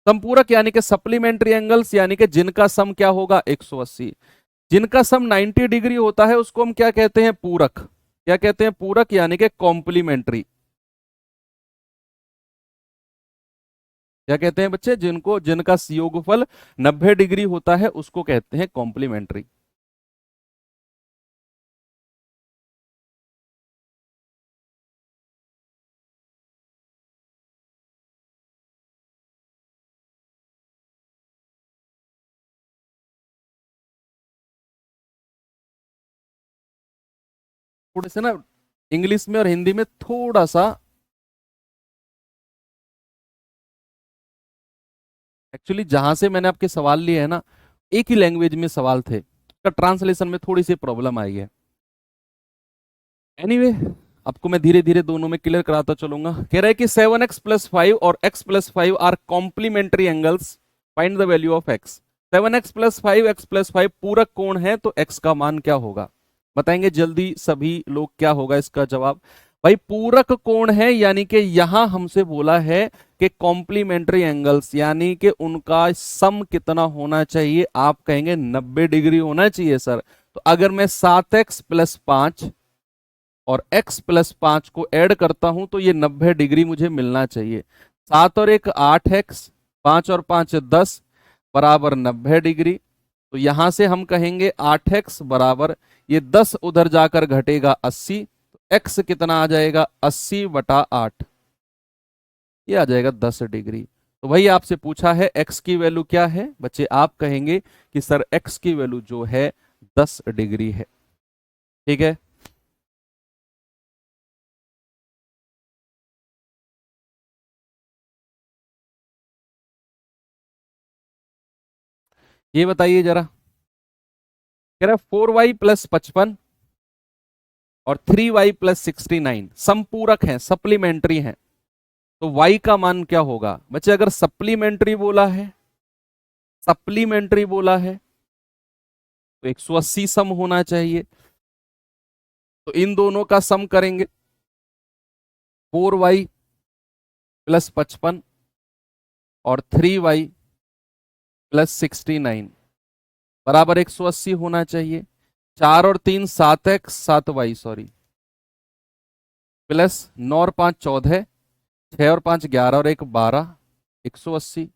संपूरक यानी कि सप्लीमेंट्री एंगल्स यानी कि जिनका सम क्या होगा, 180। जिनका सम 90 डिग्री होता है उसको हम क्या कहते हैं, पूरक। क्या कहते हैं, पूरक यानी कि कॉम्प्लीमेंट्री। क्या कहते हैं बच्चे, जिनको जिनका योगफल 90 डिग्री होता है उसको कहते हैं कॉम्प्लीमेंट्री। थोड़े से ना इंग्लिश में और हिंदी में थोड़ा सा, एक्चुअली जहां से मैंने आपके सवाल लिए है ना, एक ही लैंग्वेज में सवाल थे, का ट्रांसलेशन में थोड़ी सी प्रॉब्लम आई है। एनीवे आपको मैं धीरे धीरे दोनों में क्लियर कराता चलूंगा। कह रहा है कि 7x+5 और x+5 are complementary angles, find the value of x। 7x+5 x+5 पूरक कोण है तो x का मान क्या होगा, बताएंगे जल्दी सभी लोग क्या होगा इसका जवाब। भाई पूरक कोण है यानी कि यहां हमसे बोला है कि कॉम्प्लीमेंट्री एंगल्स यानी कि उनका सम कितना होना चाहिए, आप कहेंगे 90 डिग्री होना चाहिए सर। तो अगर मैं 7x+5 और x+5 को ऐड करता हूं तो ये 90 डिग्री मुझे मिलना चाहिए। 7 और 1 8x, 5 और 5 10 बराबर 90 डिग्री। तो यहां से हम कहेंगे 8x बराबर, ये 10 उधर जाकर घटेगा 80, तो x कितना आ जाएगा, 80/8, ये आ जाएगा 10 डिग्री। तो वही आपसे पूछा है x की वैल्यू क्या है बच्चे, आप कहेंगे कि सर x की वैल्यू जो है 10 डिग्री है। ठीक है, ये बताइए जरा, कह रहा है 4y + 55 और 3y + 69 संपूरक हैं, सप्लीमेंट्री हैं, तो y का मान क्या होगा बच्चे? अगर सप्लीमेंट्री बोला है, सप्लीमेंट्री बोला है तो 180 सम होना चाहिए। तो इन दोनों का सम करेंगे, 4y + 55 और 3y + 69 बराबर 180 होना चाहिए। 4 और 3 7x 7y सॉरी, प्लस 9 और 5 14, 6 और 5 11 और 1 12, 180।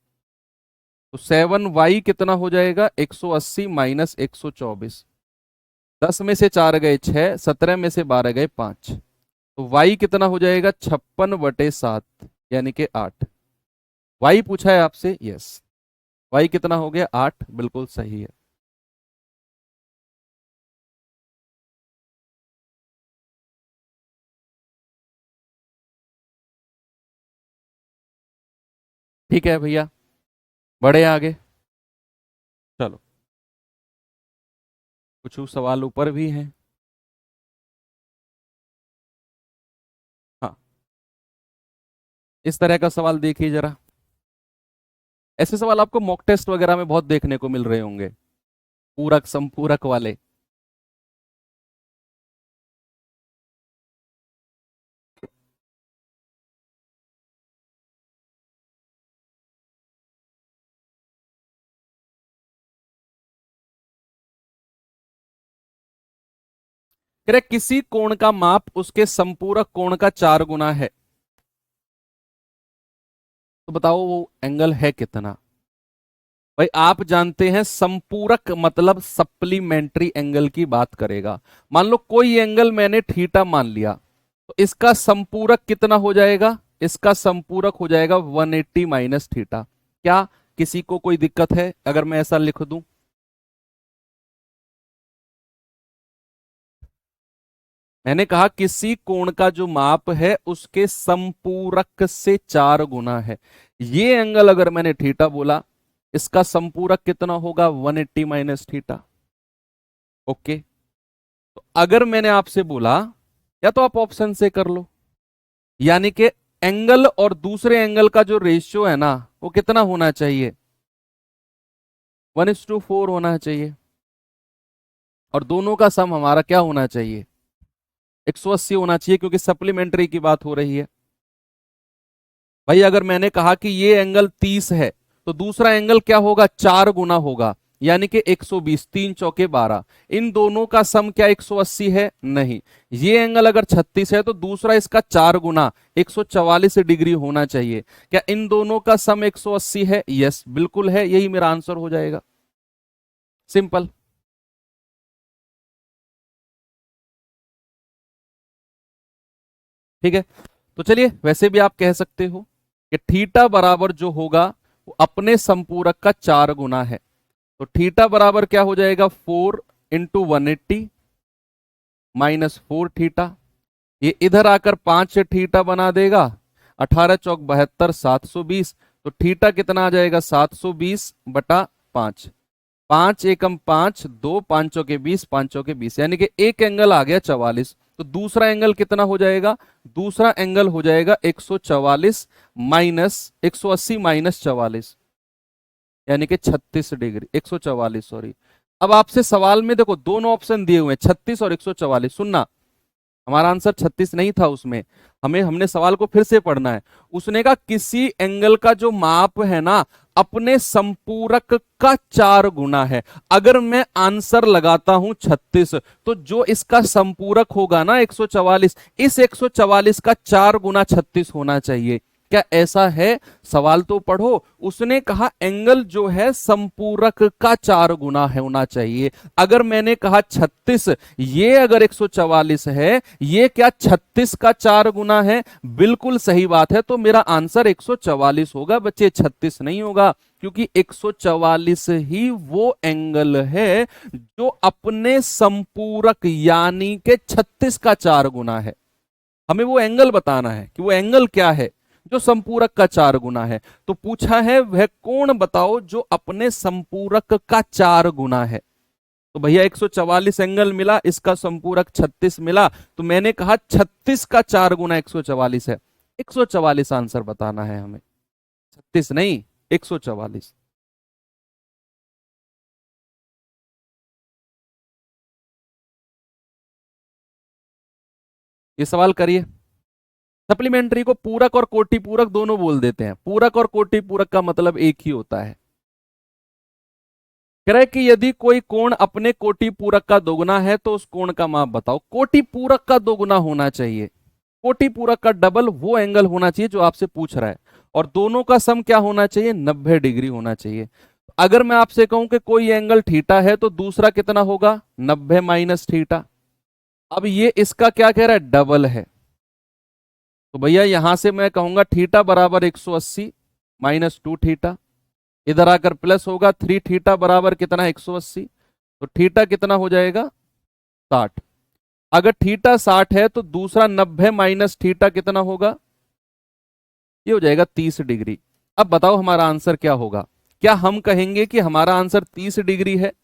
तो 7y कितना हो जाएगा? 180 माइनस 124। 10 में से 4 गए 6, 17 में से 12 गए 5, तो y कितना हो जाएगा? 56/7 यानी कि 8। y पूछा है आपसे, यस, y कितना हो गया? 8, बिल्कुल सही है। ठीक है भैया, बढ़े आगे। चलो, कुछ सवाल ऊपर भी हैं। हाँ, इस तरह का सवाल देखिए जरा, ऐसे सवाल आपको मॉक टेस्ट वगैरह में बहुत देखने को मिल रहे होंगे, पूरक संपूरक वाले। करें, किसी कोण का माप उसके संपूरक कोण का 4 गुना है, तो बताओ वो एंगल है कितना? भाई आप जानते हैं संपूरक मतलब सप्लीमेंट्री एंगल की बात करेगा। मान लो कोई एंगल मैंने थीटा मान लिया, तो इसका संपूरक कितना हो जाएगा? इसका संपूरक हो जाएगा 180 माइनस थीटा। क्या किसी को कोई दिक्कत है अगर मैं ऐसा लिख दूं? मैंने कहा किसी कोण का जो माप है उसके संपूरक से 4 गुना है। ये एंगल अगर मैंने थीटा बोला, इसका संपूरक कितना होगा? 180 माइनस थीटा। ओके, तो अगर मैंने आपसे बोला, या तो आप ऑप्शन से कर लो, यानी कि एंगल और दूसरे एंगल का जो रेशियो है ना, वो कितना होना चाहिए? 1:4 होना चाहिए, और दोनों का सम हमारा क्या होना चाहिए? 180 होना चाहिए, क्योंकि सप्लीमेंट्री की बात हो रही है। भाई अगर मैंने कहा कि ये एंगल 30 है, तो दूसरा एंगल क्या होगा? 4 गुना होगा, यानी कि 120, 3 चौके 12। इन दोनों का सम क्या 180 है? नहीं। ये एंगल अगर 36 है तो दूसरा इसका 4 गुना 144 डिग्री होना चाहिए। क्या इन दोनों का सम 180 है? यस, बिल्कुल है, यही मेरा आंसर हो जाएगा। सिंपल। ठीक है, तो चलिए, वैसे भी आप कह सकते हो कि थीटा बराबर जो होगा वो अपने संपूरक का 4 गुना है। तो थीटा बराबर क्या हो जाएगा? 4 इंटू 180 माइनस 4 थीटा। ये इधर आकर 5 थीटा बना देगा, 18 चौक 72, 720। तो थीटा कितना आ जाएगा? 720/5। 5 एकम 5, 2 5 के 20, 5 के 20, यानी कि एक एंगल आ गया 44। तो दूसरा एंगल कितना हो जाएगा? दूसरा एंगल हो जाएगा 144 माइनस 180 माइनस 44, यानी कि 36 डिग्री, 144 सॉरी। अब आपसे सवाल में देखो दोनों ऑप्शन दिए हुए हैं, 36 और 144। सुनना, हमारा आंसर 36 नहीं था उसमें, हमने सवाल को फिर से पढ़ना है। उसने कहा किसी एंगल का जो माप है ना, अपने संपूरक का 4 गुना है। अगर मैं आंसर लगाता हूं 36, तो जो इसका संपूरक होगा ना 144, इस 144 का 4 गुना 36 होना चाहिए। क्या ऐसा है? सवाल तो पढ़ो। उसने कहा एंगल जो है संपूरक का 4 गुना है होना चाहिए। अगर मैंने कहा 36, ये अगर 144 है, ये क्या 36 का 4 गुना है? बिल्कुल सही बात है, तो मेरा आंसर 144 होगा बच्चे, 36 नहीं होगा, क्योंकि 144 ही वो एंगल है जो अपने संपूरक यानी के 36 का 4 गुना है। हमें वो एंगल बताना है कि वो एंगल क्या है जो संपूरक का 4 गुना है। तो पूछा है वह कोण बताओ जो अपने संपूरक का 4 गुना है। तो भैया 144 एंगल मिला, इसका संपूरक 36 मिला, तो मैंने कहा 36 का 4 गुना 144 है। 144 आंसर बताना है हमें, 36 नहीं, 144। ये सवाल करिए। सप्लीमेंट्री को पूरक और कोटि पूरक दोनों बोल देते हैं। पूरक और कोटि पूरक का मतलब एक ही होता है। कह रहे कि यदि कोई कोण अपने कोटि पूरक का दोगुना है तो उस कोण का माप बताओ। कोटि पूरक का दोगुना होना चाहिए, कोटि पूरक का डबल वो एंगल होना चाहिए जो आपसे पूछ रहा है, और दोनों का सम क्या होना चाहिए? 90 डिग्री होना चाहिए। अगर मैं आपसे कहूं कि कोई एंगल थीटा है तो दूसरा कितना होगा? 90 माइनस थीटा। अब ये इसका क्या कह रहा है? डबल है। तो भैया यहां से मैं कहूंगा थीटा बराबर 180 माइनस 2 थीटा, इधर आकर प्लस होगा 3 थीटा बराबर कितना? 180। तो थीटा कितना हो जाएगा? 60। अगर थीटा 60 है तो दूसरा 90 माइनस थीटा कितना होगा? ये हो जाएगा 30 डिग्री। अब बताओ हमारा आंसर क्या होगा? क्या हम कहेंगे कि हमारा आंसर 30 डिग्री है?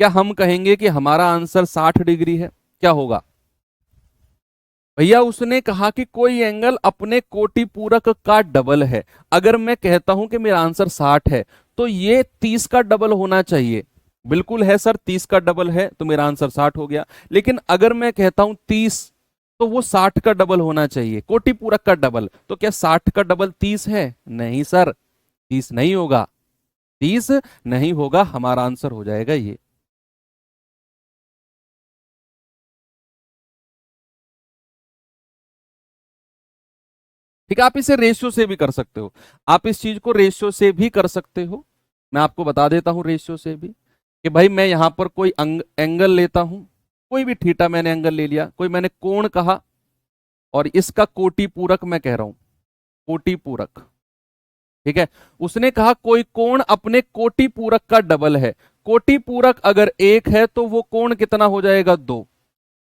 क्या हम कहेंगे कि हमारा आंसर 60 डिग्री है? क्या होगा? भैया उसने कहा कि कोई एंगल अपने कोटि पूरक का डबल है। अगर मैं कहता हूं कि मेरा आंसर 60 है तो ये 30 का डबल होना चाहिए। बिल्कुल है सर, 30 का डबल है तो मेरा आंसर 60 हो गया। लेकिन अगर मैं कहता हूं 30, तो वो 60 का डबल होना चाहिए, कोटि पूरक का डबल। तो क्या 60 का डबल 30 है? नहीं सर, 30 नहीं होगा, 30 नहीं होगा। हमारा आंसर हो जाएगा ये। ठीक है, आप इसे रेशियो से भी कर सकते हो। आप इस चीज को रेशियो से भी कर सकते हो। मैं आपको बता देता हूं रेशियो से भी, कि भाई मैं यहां पर कोई एंगल लेता हूं, कोई भी थीटा मैंने एंगल ले लिया, कोई मैंने कोण कहा, और इसका कोटि पूरक मैं कह रहा हूं, कोटि पूरक। ठीक है, उसने कहा कोई कोण अपने कोटि पूरक का डबल है। कोटि पूरक अगर एक है तो वो कोण कितना हो जाएगा? 2।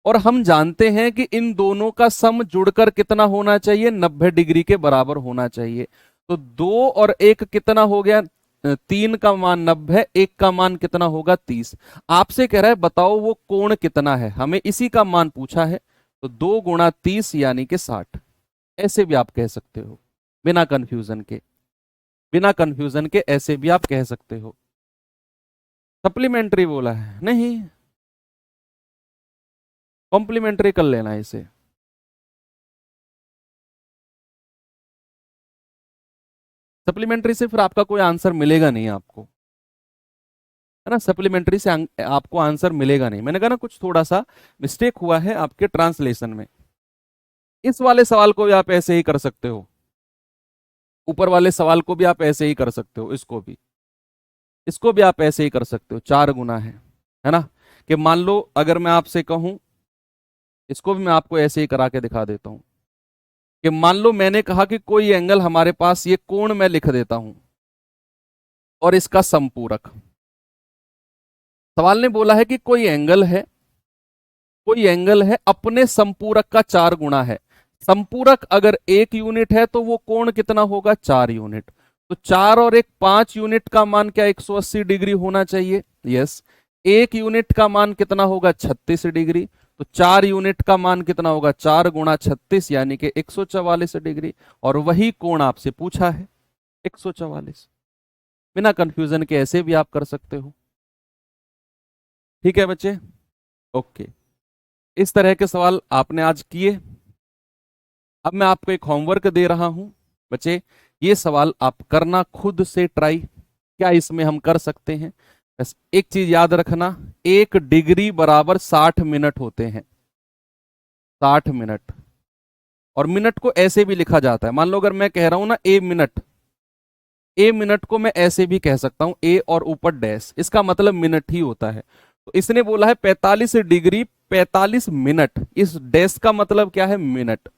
और हम जानते हैं कि इन दोनों का सम जुड़कर कितना होना चाहिए? 90 डिग्री के बराबर होना चाहिए। तो 2 और 1 कितना हो गया? 3 का मान 90, 1 का मान कितना होगा? 30। आपसे कह रहा है बताओ वो कोण कितना है, हमें इसी का मान पूछा है। तो 2 गुणा 30 यानी कि 60। ऐसे भी आप कह सकते हो, बिना कंफ्यूजन के, बिना कंफ्यूजन के ऐसे भी आप कह सकते हो। सप्लीमेंट्री बोला है नहीं, कॉम्प्लीमेंट्री कर लेना इसे। सप्लीमेंट्री से फिर आपका कोई आंसर मिलेगा नहीं आपको, है ना। सप्लीमेंट्री से आपको आंसर मिलेगा नहीं। मैंने कहा ना कुछ थोड़ा सा मिस्टेक हुआ है आपके ट्रांसलेशन में। इस वाले सवाल को भी आप ऐसे ही कर सकते हो, ऊपर वाले सवाल को भी आप ऐसे ही कर सकते हो, इसको भी आप ऐसे ही कर सकते हो। 4 गुना है ना। कि मान लो अगर मैं आपसे कहूं, इसको भी मैं आपको ऐसे ही करा के दिखा देता हूं, कि मान लो मैंने कहा कि कोई एंगल हमारे पास, ये कोण मैं लिख देता हूं, और इसका संपूरक। सवाल ने बोला है कि कोई एंगल है अपने संपूरक का 4 गुना है। संपूरक अगर 1 यूनिट है तो वो कोण कितना होगा? 4 यूनिट। तो 4 और 1 5 यूनिट का मान क्या 180 डिग्री होना चाहिए? यस। 1 यूनिट का मान कितना होगा? 36 डिग्री। तो 4 यूनिट का मान कितना होगा? 4 गुणा 36 यानी कि 144 डिग्री। और वही कोण आपसे पूछा है, 144। बिना कंफ्यूजन के ऐसे भी आप कर सकते हो। ठीक है बच्चे, ओके। इस तरह के सवाल आपने आज किए। अब मैं आपको एक होमवर्क दे रहा हूं बच्चे, ये सवाल आप करना खुद से ट्राई, क्या इसमें हम कर सकते हैं। बस एक चीज याद रखना, 1 डिग्री बराबर 60 मिनट होते हैं, 60 मिनट। और मिनट को ऐसे भी लिखा जाता है। मान लो अगर मैं कह रहा हूं ना ए मिनट को मैं ऐसे भी कह सकता हूं, ए और ऊपर डैश, इसका मतलब मिनट ही होता है। तो इसने बोला है 45 डिग्री 45 मिनट, इस डैश का मतलब क्या है, मिनट।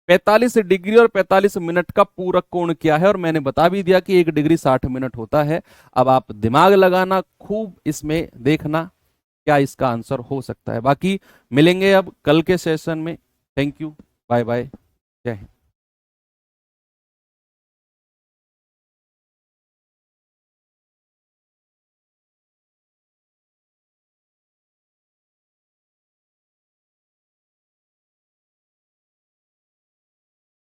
45 डिग्री और 45 मिनट का पूरक कोण क्या है, और मैंने बता भी दिया कि 1 डिग्री 60 मिनट होता है। अब आप दिमाग लगाना, खूब इसमें देखना क्या इसका आंसर हो सकता है। बाकी मिलेंगे अब कल के सेशन में। थैंक यू, बाय बाय, जय हिंद।